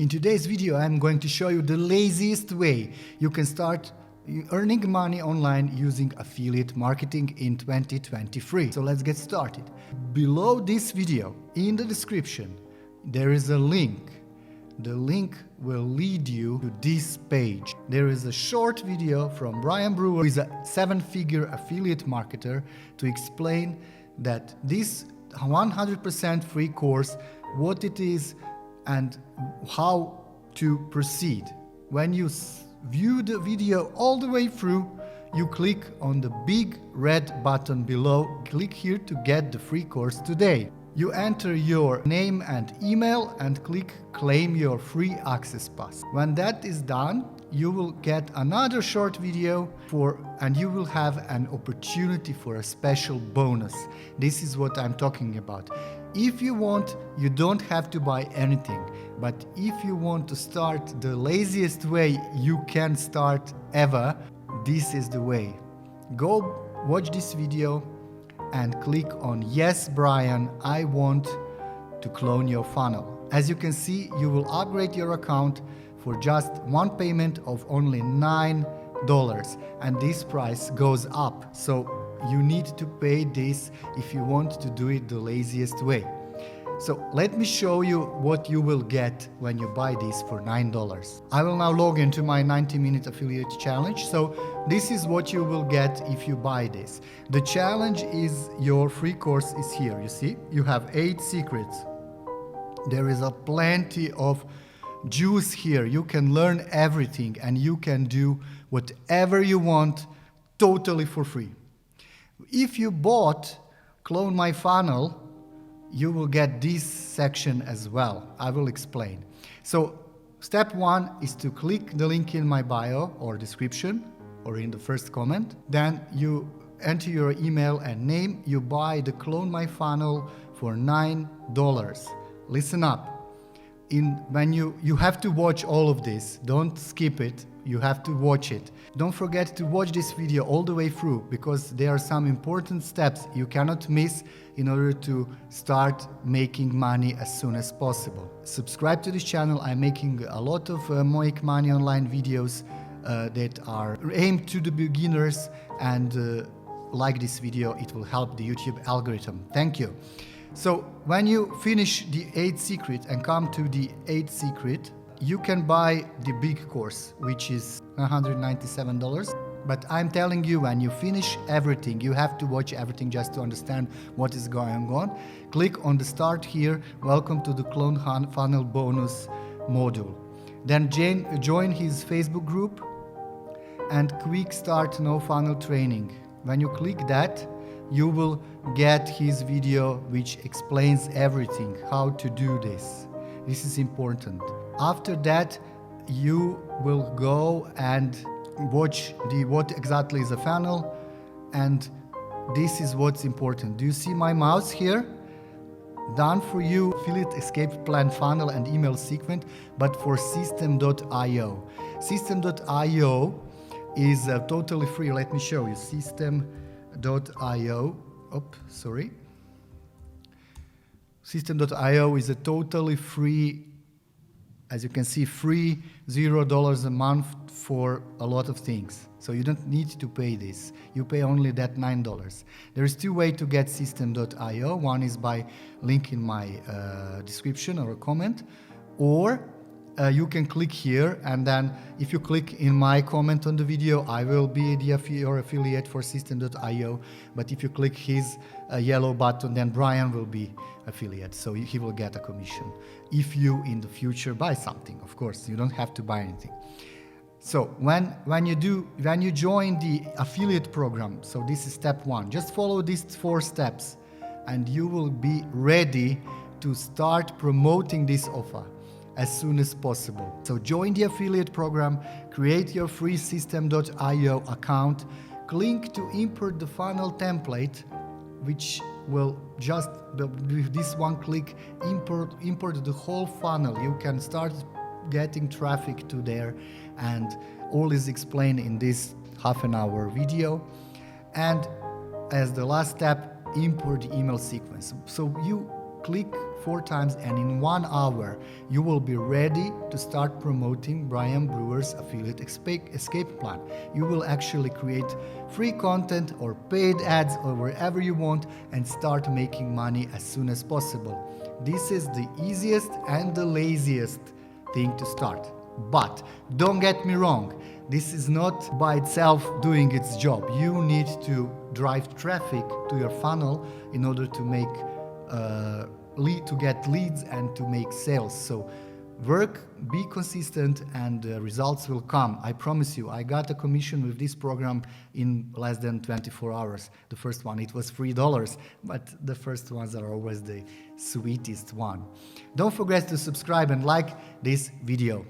In today's video, I'm going to show you the laziest way you can start earning money online using affiliate marketing in 2023. So let's get started. Below this video, in the description, there is a link. The link will lead you to this page. There is a short video from Brian Brewer, who is a 7-figure affiliate marketer, to explain that this 100% free course, what it is and how to proceed. When you view the video all the way through, you click on the big red button below. Click here to get the free course today. You enter your name and email and click claim your free access pass. When that is done, you will get another short video and you will have an opportunity for a special bonus. This is what I'm talking about. If you want, you don't have to buy anything, but if you want to start the laziest way you can start ever, this is the way. Go watch this video and click on yes, Brian, I want to clone your funnel. As you can see, you will upgrade your account for just one payment of only $9, and this price goes up. So you need to pay this if you want to do it the laziest way. So let me show you what you will get when you buy this for $9. I will now log into my 90-minute affiliate challenge. So this is what you will get if you buy this. The challenge is your free course is here. You see, you have 8 secrets. There is a plenty of juice here. You can learn everything and you can do whatever you want totally for free. If you bought Clone My Funnel, you will get this section as well. I will explain. So step 1 is to click the link in my bio or description or in the first comment. Then you enter your email and name. You buy the Clone My Funnel for $9. Listen up. When you have to watch all of this, don't skip it. You have to watch it. Don't forget to watch this video all the way through, because there are some important steps you cannot miss in order to start making money as soon as possible. Subscribe to this channel. I'm making a lot of make money online videos that are aimed to the beginners, and like this video, it will help the YouTube algorithm. Thank you. So when you finish the 8th secret and come to the 8th secret, you can buy the big course, which is $197. But I'm telling you, when you finish everything, you have to watch everything just to understand what is going on. Click on the start here. Welcome to the Clone Funnel bonus module. Then join his Facebook group and quick start no funnel training. When you click that, you will get his video which explains everything, how to do this. This is important. After that, you will go and watch what exactly is a funnel, and this is what's important. Do you see my mouse here? Done for you affiliate escape plan funnel and email sequence, but for system.io. System.io is totally free. Let me show you. System.io. System.io is a totally free, as you can see, free $0 a month for a lot of things. So you don't need to pay this. You pay only that $9. There is 2 ways to get System.io. One is by link in my description or a comment, or you can click here, and then if you click in my comment on the video, I will be your affiliate for System.io. But if you click his yellow button, then Brian will be affiliate, so he will get a commission. If you in the future buy something, of course, you don't have to buy anything. So when you join the affiliate program, so this is step 1. Just follow these 4 steps, and you will be ready to start promoting this offer as soon as possible. So join the affiliate program, create your free System.io account, click to import the funnel template, which will just, with this one click, import the whole funnel. You can start getting traffic to there, and all is explained in this half-an-hour video. And as the last step, import the email sequence. So you click 4 times, and in 1 hour you will be ready to start promoting Brian Brewer's affiliate escape plan. You will actually create free content or paid ads or wherever you want and start making money as soon as possible. This is the easiest and the laziest thing to start. But don't get me wrong, this is not by itself doing its job. You need to drive traffic to your funnel in order to make to get leads and to make sales. So work, be consistent, and results will come. I promise you. I got a commission with this program in less than 24 hours. The first one, it was $3, but the first ones are always the sweetest one. Don't forget to subscribe and like this video.